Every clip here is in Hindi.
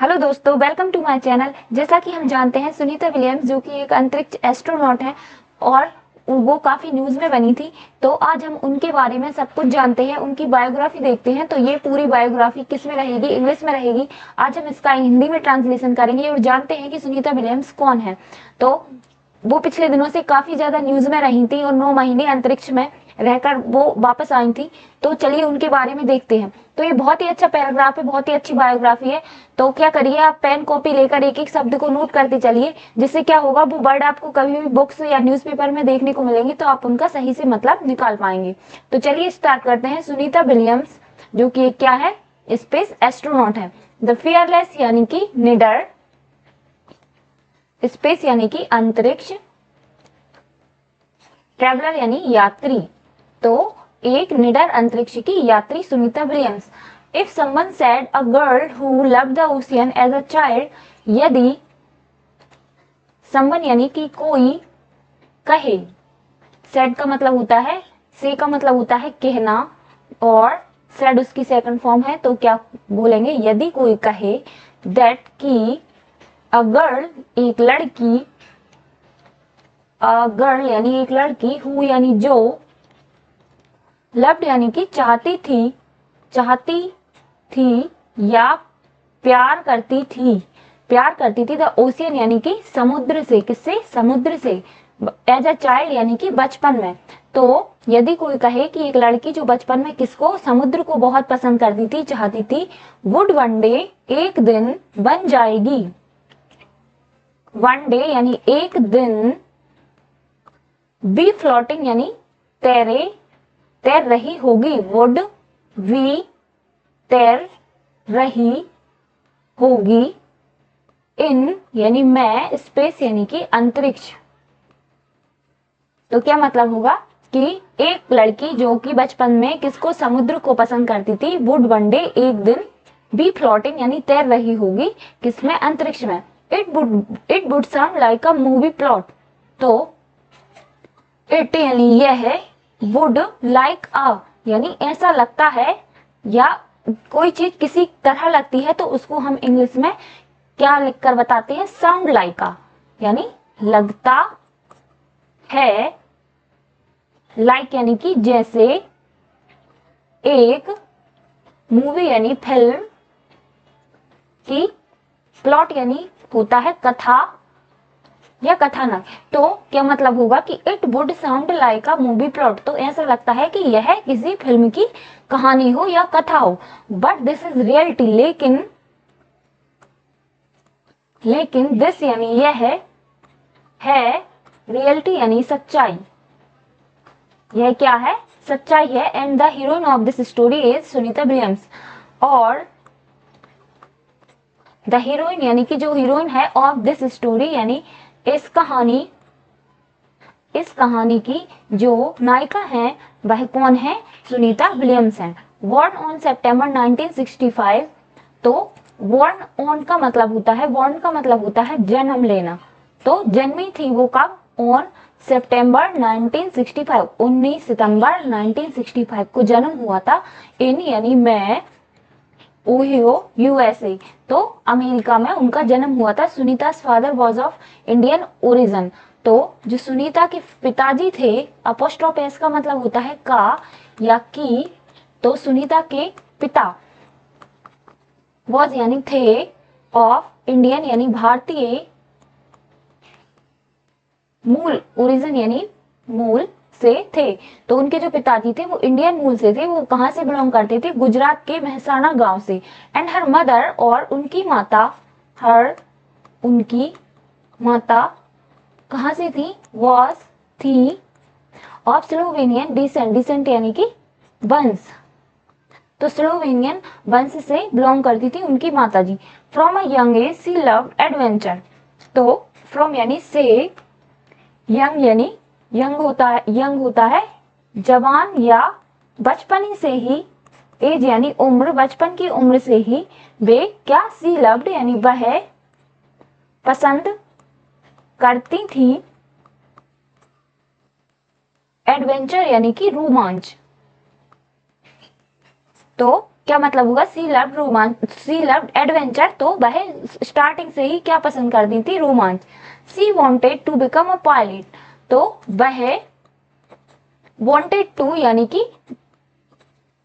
हेलो दोस्तों, वेलकम टू माय चैनल। जैसा कि हम जानते हैं, सुनीता विलियम्स जो कि एक अंतरिक्ष एस्ट्रोनॉट है और वो काफी न्यूज में बनी थी। तो आज हम उनके बारे में सब कुछ जानते हैं, उनकी बायोग्राफी देखते हैं। तो ये पूरी बायोग्राफी किस में रहेगी? इंग्लिश में रहेगी। आज हम इसका हिंदी में ट्रांसलेशन करेंगे और जानते हैं कि सुनीता विलियम्स कौन है। तो वो पिछले दिनों से काफी ज्यादा न्यूज में रही थी और 9 महीने अंतरिक्ष में रहकर वो वापस आई थी। तो चलिए उनके बारे में देखते हैं। तो ये बहुत ही अच्छा पैराग्राफ है, बहुत ही अच्छी बायोग्राफी है। तो क्या करिए, आप पेन कॉपी लेकर एक एक शब्द को नोट करते चलिए, जिससे क्या होगा, वो वर्ड आपको कभी भी बुक्स या न्यूज़पेपर में देखने को मिलेंगे तो आप उनका सही से मतलब निकाल पाएंगे। तो चलिए स्टार्ट करते हैं। सुनीता विलियम्स जो कि क्या है, स्पेस एस्ट्रोनॉट है। द फियरलेस यानी कि निडर, स्पेस यानी कि अंतरिक्ष, ट्रेवलर यानी यात्री। तो एक निडर अंतरिक्ष की यात्री Sunita Williams. If someone said a girl who loved the ocean as a child, यदि समवन यानी कि कोई कहे, सेड का मतलब होता है, से का मतलब होता है कहना, और सेड उसकी सेकंड फॉर्म है। तो क्या बोलेंगे? यदि कोई कहे दैट की अ गर्ल एक लड़की, अ गर्ल यानी एक लड़की, हु यानी जो, लव्ड यानी कि चाहती थी या प्यार करती थी, द ओशियन यानी कि समुद्र से। किससे? समुद्र से। एज अ चाइल्ड यानी कि बचपन में। तो यदि कोई कहे कि एक लड़की जो बचपन में किसको? समुद्र को बहुत पसंद करती थी, चाहती थी, वुड वन डे एक दिन बन जाएगी। वन डे यानी एक दिन, बी फ्लोटिंग यानी तैर रही होगी, वुड वी तैर रही होगी, इन यानी मैं, स्पेस यानी कि अंतरिक्ष। तो क्या मतलब होगा कि एक लड़की जो कि बचपन में किसको? समुद्र को पसंद करती थी, वुड वन डे एक दिन, बी फ्लोटिंग यानी तैर रही होगी, किसमें? अंतरिक्ष में। It would sound like a movie plot. तो इट यानी यह है, वुड लाइक अ यानी ऐसा लगता है, या कोई चीज किसी तरह लगती है तो उसको हम इंग्लिश में क्या लिखकर बताते हैं? साउंड लाइक अ, यानी लगता है, लाइक यानी कि जैसे, एक मूवी यानी फिल्म की, प्लॉट यानी होता है कथा या कथानक। तो क्या मतलब होगा कि it would sound like a movie plot, तो ऐसा लगता है कि यह किसी फिल्म की कहानी हो या कथा हो। बट दिस इज रियलिटी, लेकिन दिस यानी यह है रियलिटी यानी सच्चाई। यह क्या है? सच्चाई है। And the heroine of this story is Sunita Williams. और द हीरोइन यानी कि जो हीरोइन है, ऑफ दिस स्टोरी यानी इस कहानी की जो नायिका है वह कौन है? सुनीता विलियम्स है। बॉर्न ऑन सितंबर 1965। तो बॉर्न ऑन का मतलब होता है जन्म लेना। तो जन्मी थी वो कब? ऑन सितंबर 1965, 19 सितंबर 1965 को जन्म हुआ था। इन यानी मैं, ओहियो यूएसए, तो अमेरिका में उनका जन्म हुआ था। Sunita father was of Indian origin. तो जो सुनीता के पिताजी थे, अपोस्ट्रोफ एस का मतलब होता है का या की। तो सुनीता के पिता वॉज यानी थे, ऑफ इंडियन यानी भारतीय, मूल, ओरिजिन यानी मूल से थे। तो उनके जो पिताजी थे वो इंडियन मूल से थे। वो कहां से बिलोंग करते थे? गुजरात के महसाणा गांव से। एंड हर मदर, और उनकी माता, उनकी माता कहां से थी? वॉज थी ऑफ स्लोवेनियन डिसेंट यानी कि वंश। तो स्लोवेनियन वंश से बिलोंग करती थी उनकी माता जी। From a young age she loved adventure. तो फ्रॉम यानी से, यंग यानी यंग होता है जवान या बचपन ही से ही, एज यानी उम्र, बचपन की उम्र से ही वे क्या? सी लव्ड यानी वह पसंद करती थी, एडवेंचर यानी कि रोमांच। तो क्या मतलब होगा, she loved romance, she loved adventure, तो वह स्टार्टिंग से ही क्या पसंद करती थी, romance. She wanted to become a pilot, तो वह वांटेड टू यानी कि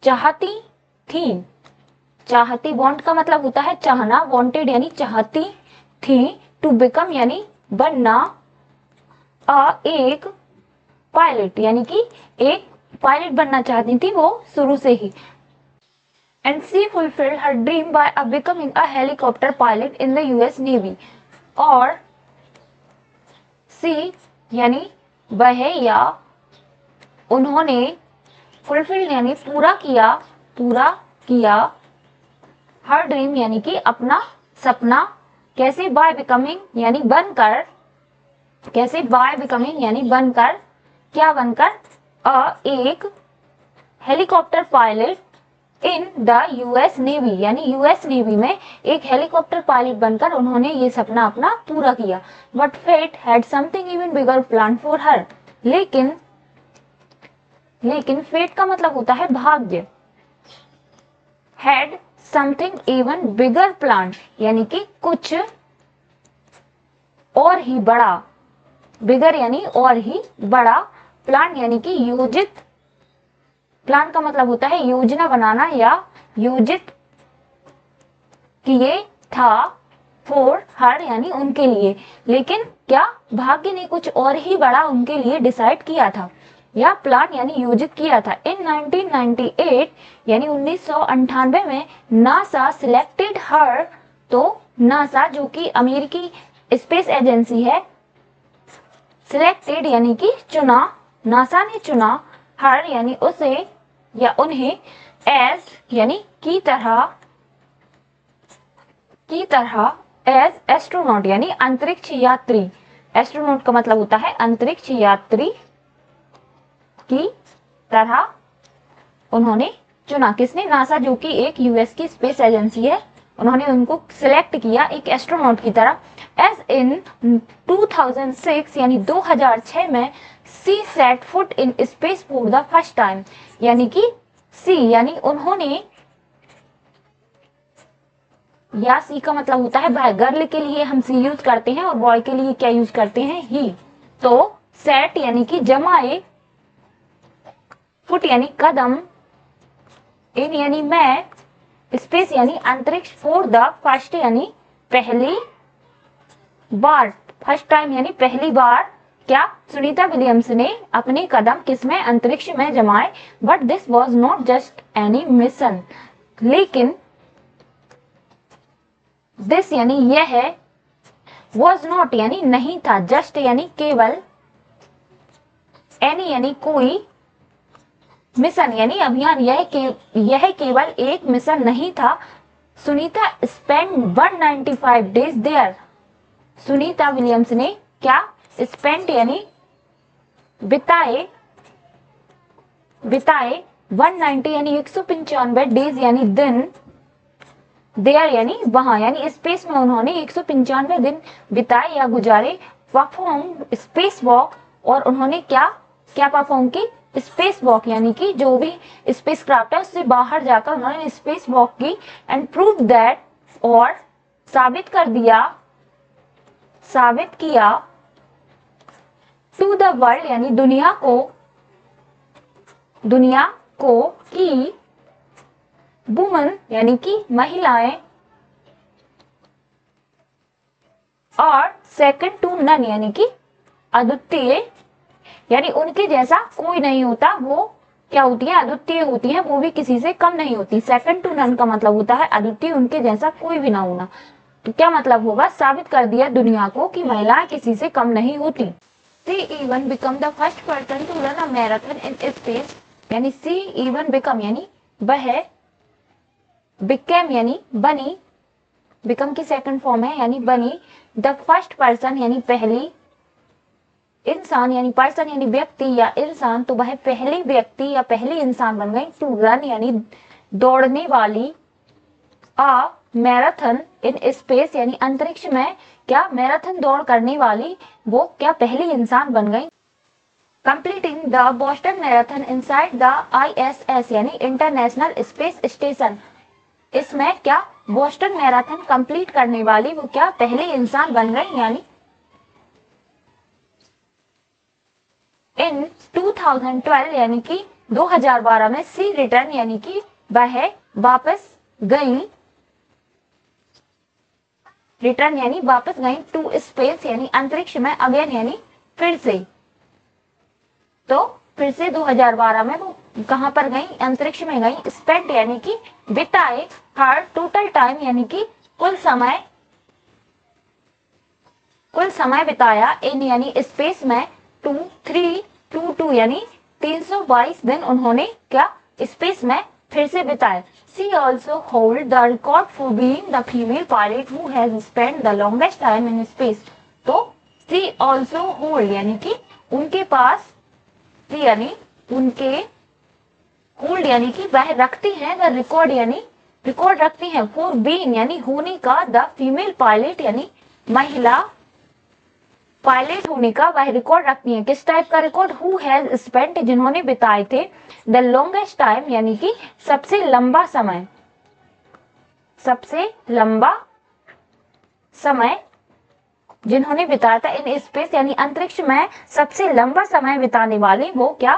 चाहती थी, चाहती, वांट का मतलब होता है चाहना, वांटेड यानी चाहती थी, टू बिकम यानी बनना, एक पायलट यानी कि एक पायलट बनना चाहती थी वो शुरू से ही। And she fulfilled her dream by becoming a helicopter pilot in the US navy. और सी यानी वह या उन्होंने, फुलफिल्ड यानी पूरा किया, हर ड्रीम यानी कि अपना सपना, कैसे, बाय बिकमिंग यानी बनकर, कैसे, बाय बिकमिंग यानी बनकर, क्या बनकर, एक helicopter pilot in the US navy यानी यूएस नेवी में एक हेलीकॉप्टर पायलट बनकर उन्होंने ये सपना अपना पूरा किया। But fate had something even bigger plan for her, लेकिन फेट का मतलब होता है भाग्य, had something even bigger plan यानी कि कुछ और ही बड़ा, बिगर यानी और ही बड़ा, प्लान यानी कि योजित, प्लान का मतलब होता है योजना बनाना या योजित किए था, फॉर हर यानी उनके लिए, लेकिन क्या भाग्य ने कुछ और ही बड़ा उनके लिए डिसाइड किया था या प्लान यानी योजित किया था। इन 1998 यानी 1998 में नासा सिलेक्टेड हर, तो नासा जो कि अमेरिकी स्पेस एजेंसी है, सिलेक्टेड यानी कि चुना, नासा ने चुना, हर यानी उसे या उन्हें, एज यानी की तरह, एज एस्ट्रोनॉट यानी अंतरिक्ष यात्री, एस्ट्रोनॉट का मतलब होता है अंतरिक्ष यात्री, की तरह उन्होंने चुना, किसने, नासा जो कि एक यूएस की स्पेस एजेंसी है, उन्होंने उनको सिलेक्ट किया एक एस्ट्रोनॉट की तरह। एज इन 2006 यानी 2006 में she set foot in space for the first time, यानी कि सी यानी उन्होंने, या सी का मतलब होता है भाई, गर्ल के लिए हम सी यूज करते हैं और बॉय के लिए क्या यूज करते हैं, ही। तो सेट यानी कि जमाए, फुट यानी कदम, इन यानी मैं, स्पेस यानी अंतरिक्ष, फॉर द फर्स्ट यानी पहली बार, फर्स्ट टाइम यानी पहली बार, क्या, सुनीता विलियम्स ने अपने कदम किसमें, अंतरिक्ष में जमाए। But this was not just any mission, लेकिन दिस यानी यह, वॉज नॉट यानी नहीं था, जस्ट यानी केवल, एनी यानी कोई, मिशन यानी अभियान, यह केवल एक मिशन नहीं था। Sunita spend 195 days there, Sunita Williams ने क्या, स्पेंड यानी बिताए 190 यानी 195 डेज यानी दिन, देयर यानी वहां, यानी स्पेस में उन्होंने 195 दिन बिताए या गुजारे। परफॉर्म स्पेस वॉक, और उन्होंने क्या परफॉर्म की, स्पेस वॉक यानी कि जो भी स्पेस क्राफ्ट है उससे बाहर जाकर उन्होंने स्पेस वॉक की। एंड प्रूव दैट, और साबित किया, टू द वर्ल्ड यानी दुनिया को कि वुमन यानी कि महिलाएं, और सेकंड टू नन यानी कि अद्वितीय, यानी उनके जैसा कोई नहीं होता, वो क्या होती है, अद्वितीय होती है, वो भी किसी से कम नहीं होती। सेकंड टू नन का मतलब होता है अद्वितीय, उनके जैसा कोई भी ना होना। तो क्या मतलब होगा, साबित कर दिया दुनिया को कि महिलाएं किसी से कम नहीं होती। She even become the first person to run a marathon in space, यानी सी इवन बिकम यानी वह, बिकम यानी बनी, बिकम की सेकंड फॉर्म है यानी बनी, द फर्स्ट पर्सन यानी पहली, इंसान यानी पर्सन यानी व्यक्ति या इंसान, तो वह पहली व्यक्ति या पहली इंसान बन गई। टू रन यानी दौड़ने वाली, आ मैराथन इन स्पेस यानी अंतरिक्ष में क्या मैराथन दौड़ करने वाली, वो क्या पहली इंसान बन गई। Completing the Boston marathon inside the ISS यानी इंटरनेशनल स्पेस स्टेशन। इसमें क्या बोस्टन मैराथन कंप्लीट करने वाली वो क्या पहले इंसान बन गई। यानी इन 2012 यानी कि 2012 में सी रिटर्न यानी कि वह वापस गई, रिटर्न यानी वापस गई टू स्पेस यानी अंतरिक्ष में, अगेन यानी फिर से। तो फिर से 2012 में वो कहां पर गई, अंतरिक्ष में गई। स्पेंट यानी कि बिताए, हर टोटल टाइम यानी कि कुल समय बिताया, इन यानी स्पेस में 2322 यानी 322 दिन उन्होंने क्या स्पेस में फिर से बिताए। She also hold the record for being the female pilot who has spent the longest time in space। तो she also hold यानी कि उनके पास, यानी उनके होल्ड यानी कि वह रखती है, द रिकॉर्ड यानी रिकॉर्ड रखती है, फॉर बीइंग यानी होने का, द फीमेल पायलट यानी महिला पायलट होने का वह रिकॉर्ड रखती है। किस टाइप का रिकॉर्ड, हु हैज स्पेंट जिन्होंने बिताए थे, द लॉन्गेस्ट टाइम यानी कि सबसे लंबा समय जिन्होंने बिताया था इन स्पेस यानी अंतरिक्ष में सबसे लंबा समय बिताने वाले वो क्या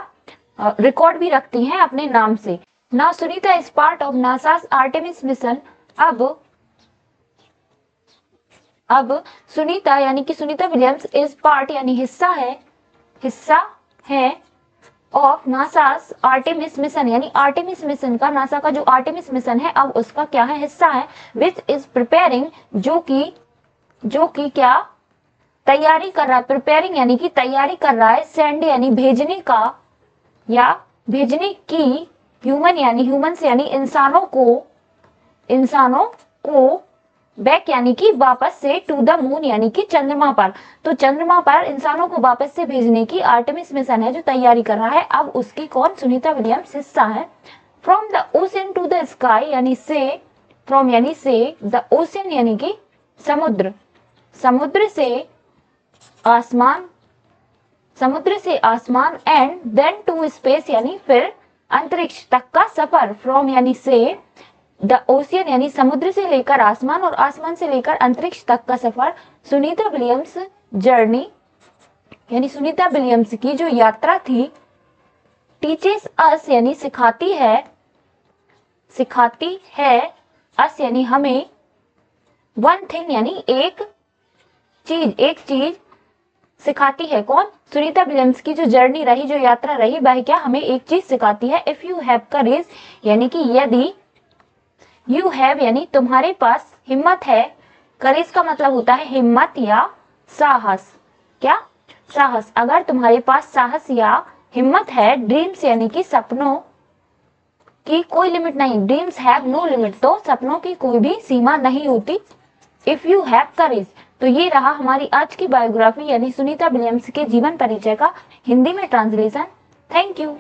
रिकॉर्ड भी रखती हैं अपने नाम से। Now Sunita is part of NASA's Artemis mission. अब सुनीता यानी कि सुनीता विलियम्स इज पार्ट यानी हिस्सा है ऑफ नासास आर्टेमिस मिशन यानी आर्टेमिस मिशन का, नासा का जो आर्टेमिस मिशन है अब उसका क्या है, हिस्सा है। विच इज प्रिपेयरिंग जो कि क्या तैयारी कर रहा है, प्रिपेयरिंग यानी कि तैयारी कर रहा है, सेंड यानी भेजने का या भेजने की, ह्यूमन यानी ह्यूमंस यानी इंसानों को बैक यानी कि वापस से, टू द मून यानी कि चंद्रमा पर। तो चंद्रमा पर इंसानों को वापस से भेजने की आर्टेमिस मिशन है जो तैयारी कर रहा है। अब उसकी कौन, सुनीता विलियम्स हिस्सा है। From the ocean to the sky यानी से, फ्रॉम यानी से, द ओशन यानी कि समुद्र से आसमान, एंड देन टू स्पेस यानी फिर अंतरिक्ष तक का सफर। फ्रॉम यानी से, द ओशियन यानी समुद्र से लेकर आसमान और आसमान से लेकर अंतरिक्ष तक का सफर। सुनीता विलियम्स जर्नी यानी सुनीता विलियम्स की जो यात्रा थी, टीचेस अस यानी सिखाती है अस यानी हमें, वन थिंग यानी एक चीज सिखाती है। कौन, सुनीता विलियम्स की जो जर्नी रही, जो यात्रा रही, वह क्या हमें एक चीज सिखाती है। इफ यू हैव करेज यानी कि यदि, यू हैव यानी तुम्हारे पास हिम्मत है, करेज का मतलब होता है हिम्मत या साहस, क्या साहस, अगर तुम्हारे पास साहस या हिम्मत है। ड्रीम्स यानी कि सपनों की कोई लिमिट नहीं, ड्रीम्स हैव नो लिमिट, तो सपनों की कोई भी सीमा नहीं होती। If you have courage. तो ये रहा हमारी आज की बायोग्राफी यानी सुनीता विलियम्स के जीवन परिचय का हिंदी में ट्रांसलेशन। Thank you.